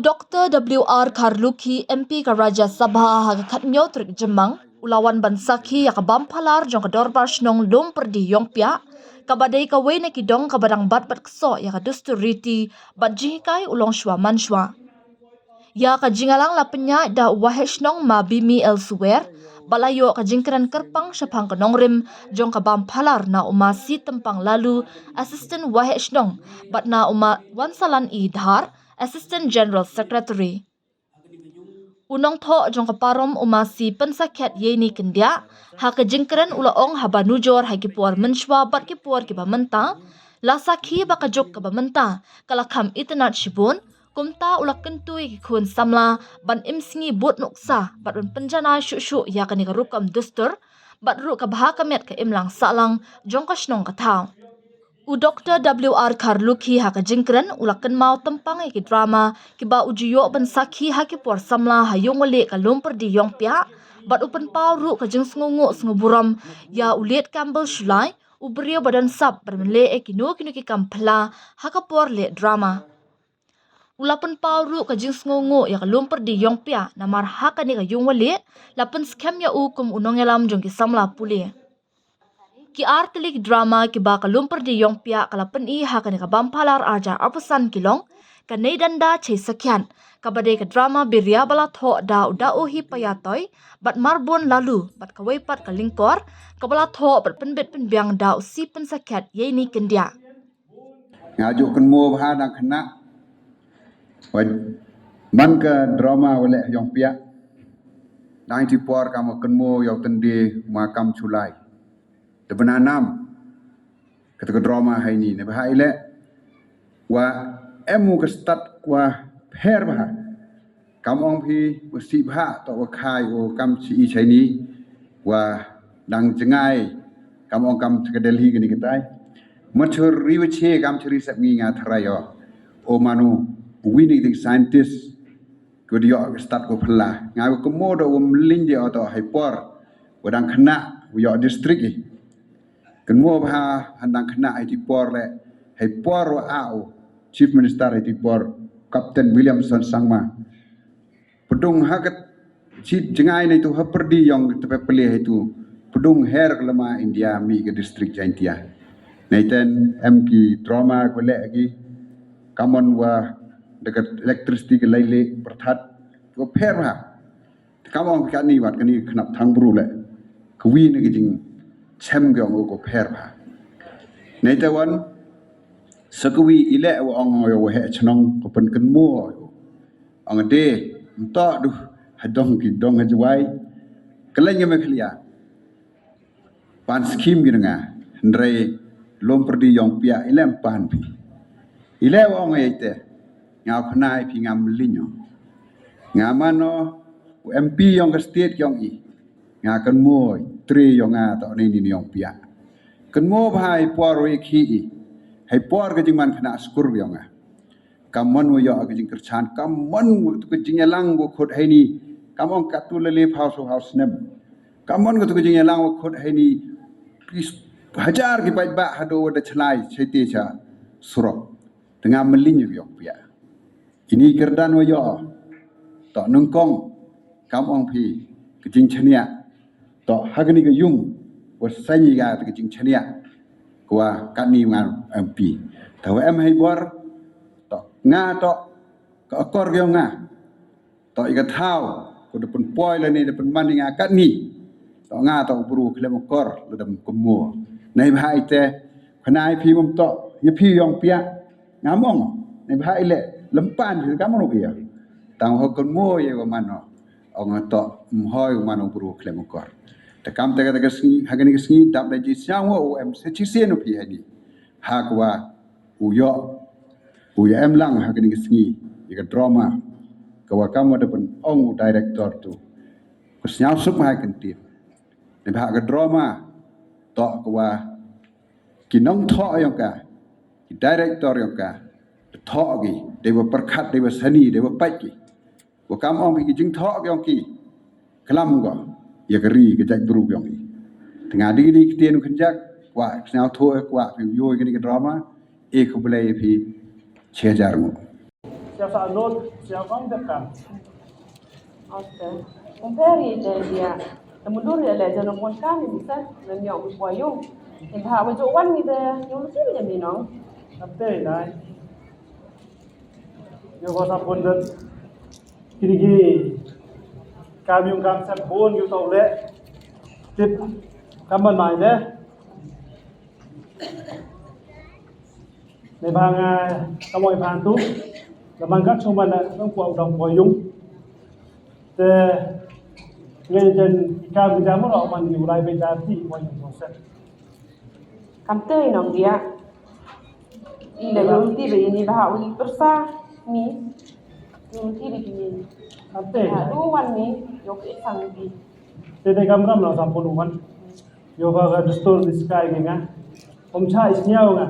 Dr. W.R. Karluki MP ka Raja Sabha hagakatnyo trik jemang ulawan bansaki ya kabampalar jong kadorbar shnong lum perdi yongpya kabadai kawai na kidong kabadang bat kso ya kadusturiti bat jihikai ulong shwa manshwa ya kajingalang lapenya da waheshnong mabimi elsewhere balayo kajingkeran kerpang syapang kenongrim jong kabampalar na umasi tempang lalu assistant waheshnong bat na wansalan idhar Assistant General Secretary. Unong tho jong kaparom umasi pensaket yeni kendia ha kejingkeren ulaong habanujor hagipuar menshwa bat kipuar kibamenta lasaki bakajok kabamenta kalakam itanat shibun kumta ulak kentui kikun samla ban imsingi but nuksa bat penjana syuk ya kani karukam dustur bat ru kabahakamet ka imlang salang jong kashnong katau. Dr. W.R. Karluki haka jingkren ulakan mau tempang iki drama kiba ujiyo bansaki haki por samla hayong wale kalum perdi yong pia bat upen pau ru ka jing sngungu snguburam ya ulet Campbell Shulai ubrio badan sab bermele kinu ki kampla haka por le drama ulapan pau ru ka jing sngungu ya kalum perdi yong pia namar haka ni ka yung wale lapan scam ya kum unong yalam jong ki samla puli ki artilik drama ki ba kalum perdi yong pia kalapan I hakan ka bampalar arja apasan kilong kanay danda chay sakyan kabade ka drama birya bala tho da uhi payatoy bat marbon lalu bat kaway pat kalingkor kabala tho bat penbet penbiang da usi pensakyat yeni kendia ngajuk kan mo bahadang kena man ka drama wale yong pia 94 kamu kan mo yaw tende makam chulai Tebenanam ketika drama hari ini, ne bahai le, wa emu kestat wa her bah, kamong pi usi bah atau wa kai o kam si I Chinese wa dang jengai kamong kam ke Delhi gini ketai, matur riwece kam ceri sabngi ngatharayo, o manu winning the scientist kudio kestat ko pela, ngaku kemodo wa melinje atau hyper, wadang kena wa district Kenmo bah handang kena itu por le, hai por wa au Chief Minister itu por Kapten Williamson sangma. Pedung hakat si jengai itu haperdi yang tepe pelih itu pedung her kelema India mi ke distrik Jaintia. Naiten MK drama kole lagi kamon wa dekat elektrisiti ke laile perthat ko per ha. Kamon kani wat kani kenap thang bru le. Kwi ni jing Sem gyong uko perba. Naitawan sakwi ile wa ong yo he chnong ko pen ken mo. Ong de mta du hadong ki dong hajwai. Kelanya me khlia. Pan skim ginga ndrei lom perdi yong pia ile pan pi. Ile wa ong yete. Nga phnai pi ngam linyo. Ngamano MP yong state yong I. Nga kan mo tri yong a to ni yong pia kan mo bhai por we khi hai por ke jing man khna skur yong a kamon wo yo ke jing kerchan kamon to ke jing lang wo khot hai ni kamon ka tu le house nem kamon ko to ke jing lang wo khot hai ni hajar ki bai ba hado da chlai chaite cha suro tengah melin yong pia ini kerdan wo yo to nungkong kamong pi ke jing chania to hagani ke yung wasai ga ke jing chania kwa kani ngan MP taw em hay bor to nga to ka akor ge nga to iga thau ko de pun poi le ni de pun man nga kani to nga to buru khlem akor le dam kumo nei bhai te khnai phi mom to ye phi yong pia nga mong nei bhai le lempan ki kam no pia tang ho kun mo ye ko man no ong to mhoi man buru khlem akor Tekam tega sini hagani sini dap lagi siang wo se cisen upi hani hakwa uyo lang hagani sini ika drama kawa kamu ada pun ong director tu kusnyau sup hai kentir ne bha drama to kawa kinong tho yang ka director yang ka tho gi dewa perkhat dewa sani dewa pai ki wa kam ong ki jing tho yang ki kelam go ya keri kejak buru yang ini. Tengah di ketian kenjak, wah senau thoi wah piu yo ini ke drama, ek boleh pi 6,000 siapa not siapa dekat. Oke. Kumperi dia. Temundur ya le jano pon kan bisa dan yang buayung. Yang ha wajo wan ni de yung sih ya minong. Tapi nai, yo bahasa pondok kiri kami yung kamsat bon yung tau le tip kaman mai leในบางตะมอยผ่านทุกแล้วมันก็ชมมันต้องปวดดองปวดยุงแต่เงินจนการพิจารณาเรามันอยู่รายเป็นการที่ปวดยุงเสร็จ Kamtei nong dia. Ila yung ti be ni bah uli persa mi. Yung ti be ni. ครับเต้ Ha du wan ni yok sang di. แต่ในกำลังเราสัมพันธ์วันโยบะกับสตูดิสกายไงผมใช้สิ่งเดียวไง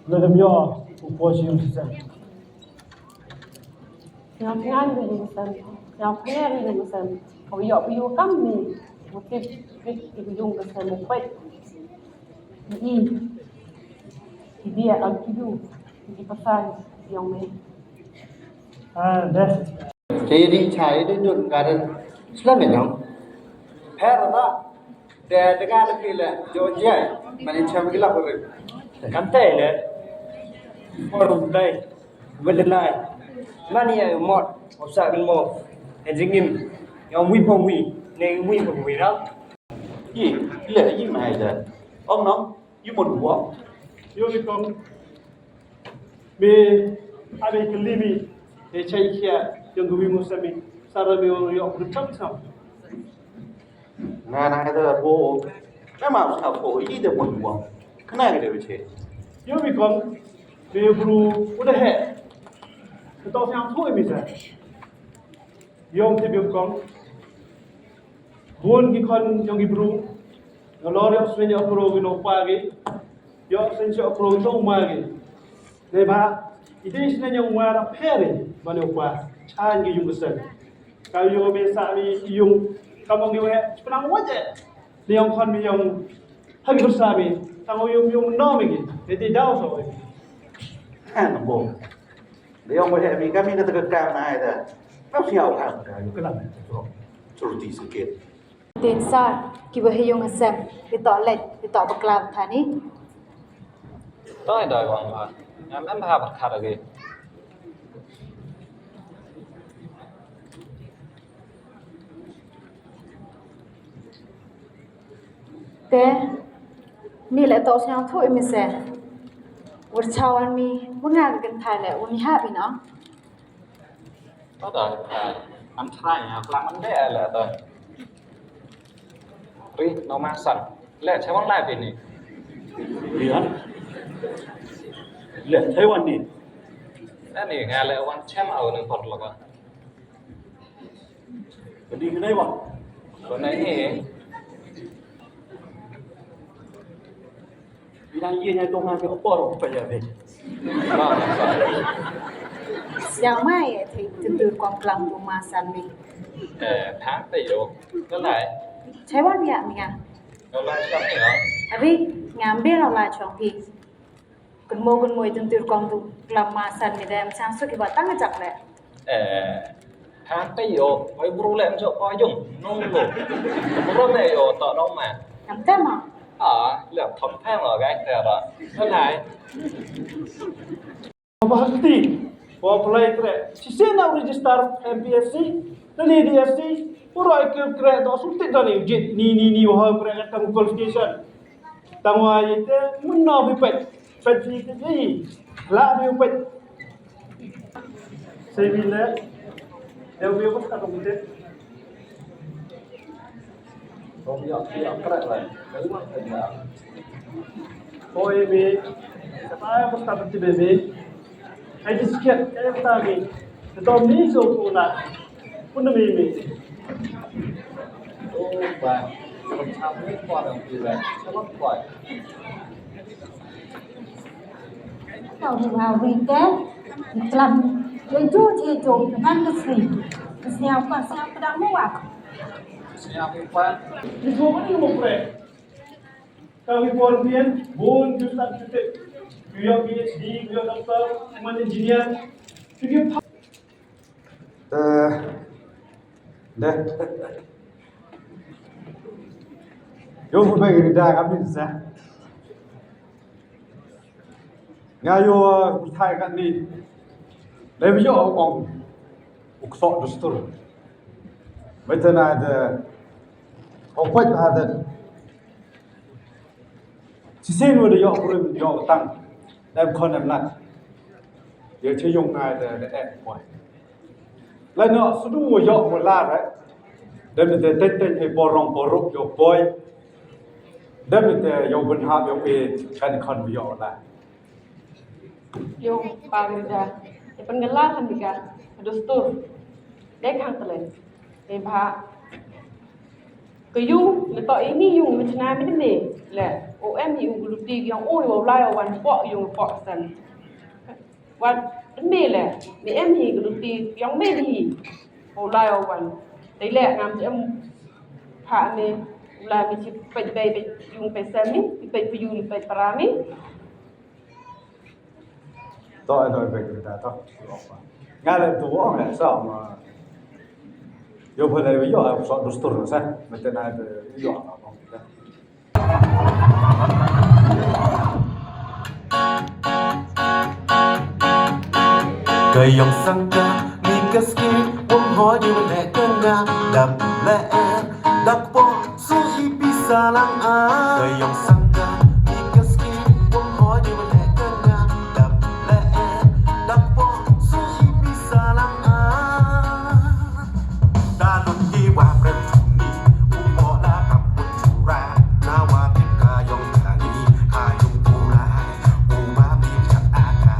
เราจะมีอ่ะอุปกรณ์สิ่งเดียว Yang ngan di musan. Yang punya di musan. Kau yok piu kam ni. Mutip di yung kesan mupet. Di dia ang kidu. Di pesan yang me. เด้อ Jadi cai dia nyut karan Islam ni nong. Her na de dengan kile Georgia mani cham gila boleh. Kantai le forum dai belenai mani ya mod opsa gelmo ejingin yang wi pom wi ne wi pom wi đó Ye, le ye mai dah. Om nong, you mau buat. โยมกองมีอะไรกันลีมีเอชัยเขียยังกูมีมุสลิมสารมีorang yang bercakap Ngah nak ada po. Memang sah po, ini dia mau buat. Kenapa dia macam? โยมกองมีบรูอุดะเหตุต้องยังช่วยมิใช่โยมที่มีกองบุญกี่คนยังกี่บรูเราลอรีออสเตรเลียบรูกินออกไปกี่ยอดเซนเซียบรูต้องมากี่ในบ้านอีเดชเนี่ยยังมารับเพลินมันออกไปชาญกี่ยุงเสร็จkalau yung may yung kamong yung sebenarnya wajah ni yung kon mi yung hagi bersami tango yung nomi gitu jadi daw so Kan po. Dia orang boleh kami kami kata kekam naik dah. Kau siapa kan? yung kelam Suruh di sikit. Tên sa ki ba hiyong asem ki to baklam thani Tôi đòi bằng mà em bà bật khát ở kì. te ni le to sang thoi mi se ur chawan mi bunga gan thai le uni ha bi no Tôi đòi ăn thay làm ăn đẻ là tôi. Ri nó mang sẵn lẽ cháu bóng lại về nè. เหรียญใช้วันนี้ Thế này nghe lẽ quan chém ở nâng phật là con. ก็ดีขึ้นได้บ่ Còn này thì วิธียืนยันตรงงานก็ปอดไปเลย nó là sẵn. xiao mai thì từ từ quang klang tu ma san mi Tháng tỷ đô. Cái này chai wan ya mi nga nó lại chấm này đó. abi ngam be la la chong pi kun moi từ từ quang tu klang ma san mi dem sang su ki ba tang jak le Tháng tỷ đô. Với bố lẹm cho coi dùng. Nông đồ. Bố này đô tọ đâu mà. ngam ta ma Lẹm thấm phèm ở cái kìa đó. Cái này Pahasti, apply kre. Sisi na register MPSC, nani DSC, puro ikut kre to sultik dani ujit ni wah kre tang qualification. Tang wah itu munna bipet, pet ni jadi, la bipet. Saya bila, dia bipet tak komputer. không dọn cái này. Cái mà phải dọn. Oh ini, saya pasti berarti bebe. Ay disket kaya tami. Ito miso una. Puno mimi. Ô bà con sao biết qua được gì vậy sao bắt quậy tàu vào vì té làm với chú thì chủ ăn cái xèo còn sao cái đang mua à sao biết qua Ito mo ni mo pre. Kami European, bon justan chute. Kuya PhD, kuya doctor, man engineer. Tibium Deh. Yo phải cái đa cái gì sao? Ngayo thai kan ni. Lebi yo ông uksok dustur. Betul ada. Opat ada. Sisen wo de yo kurim yo tang. Dem kon dem nat. Ye che yong nai de boy. Lai no sudu wo yo mo la right. Dem de ten he borong boruk yo boy. Dem de yo ben ha yo e kan kon yo la. Yung pagda ipanggalan bika dustur dek hang telen e bha kayu le to ini yung machna mi ne le o em yung guluti yang o yo lai wan po yung po san wat ne le mi em hi guluti yang me hi o lai wan dei le ngam em pha ne la mi chi pe yung pe sami pe yung pe parami Tôi về người ta thôi. Ngay là tụi ông là sao mà yêu phần này ví dụ là soal dustur rồi sao? Mình tên này ví dụ là không được. Cây dòng xăng ca, mi cái ski, bông hói như lẹ cơn nga, đập lẹ, đập bộ, su hi bisa lang a. Cây dòng xăng ca, mi cái ski, bông hói như lẹ cơn nga, đập lẹ, đập bộ, su hi bisa lang a. Ta lung hi wa prem ni, u mo la kap pun chura, na wa tik ka yong ka ni, ha yung pula, u ma mi cha a ka.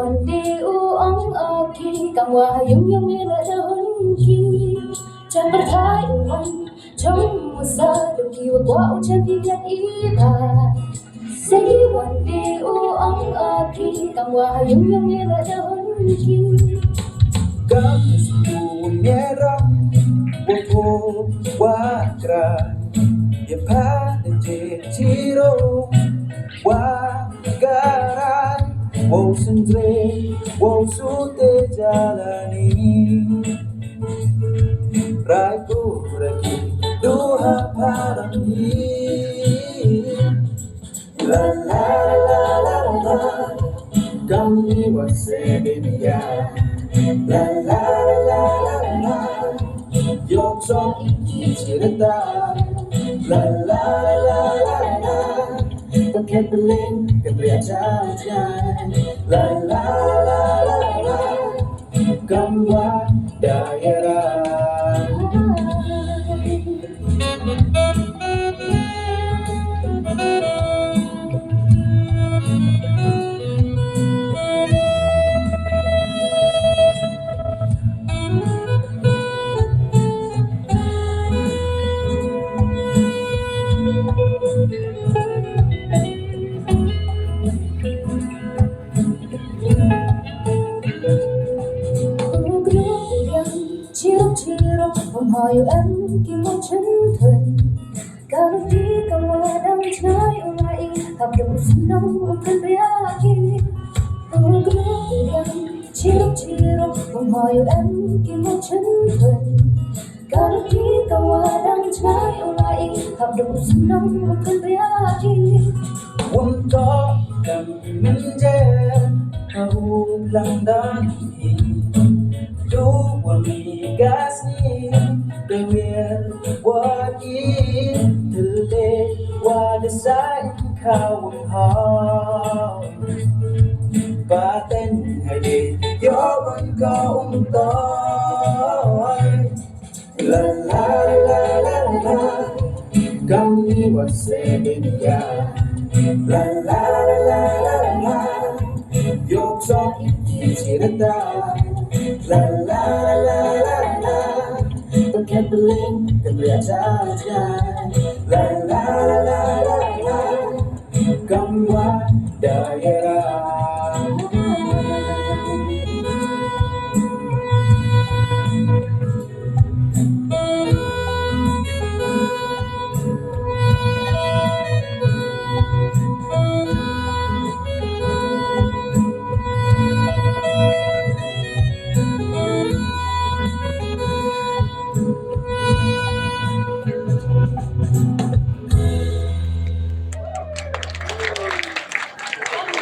วันดีอูอ่องออกทีกังว่ายุ่งยังมีละเดินกีจะประทายวันชมมุสาดูกีว่าว่าอุจพิยัดอีบาsayวันดีอูอ่องออกทีกังว่ายุ่งยังมีละเดินกี Kamu merah Bobo wakra Ya pada ciro Wakarai Wow sendre Wow sute jalani Raiku ragi Doha parami La la la la la Kami wasebedia La la la la la Yok sok iki cerita La la la la la Pakai beling kebria jajan La la la la la Kamwa daerah Hồng hỏi yêu em khi muốn chân thuần Cả lúc đi cả mùa đang trái ở lại Thập đồng xuân nông ôm cơn bé kia Hồng cứ đang chỉ lúc Hồng hỏi yêu em khi muốn chân thuần Cả lúc đi cả mùa đang trái ở lại Thập đồng xuân nông ôm cơn bé kia Wong có cầm mình dê Hầu lăng đàn Du wami gasni Premier wadi Telde wadasai kawang hao Paten hadi Yawan kaung toy La la la la la Kami wasebedia La la la la la Yok sok iki cerita La la la la la Pakai beling kebria jajan La la la la la Kamwa daerah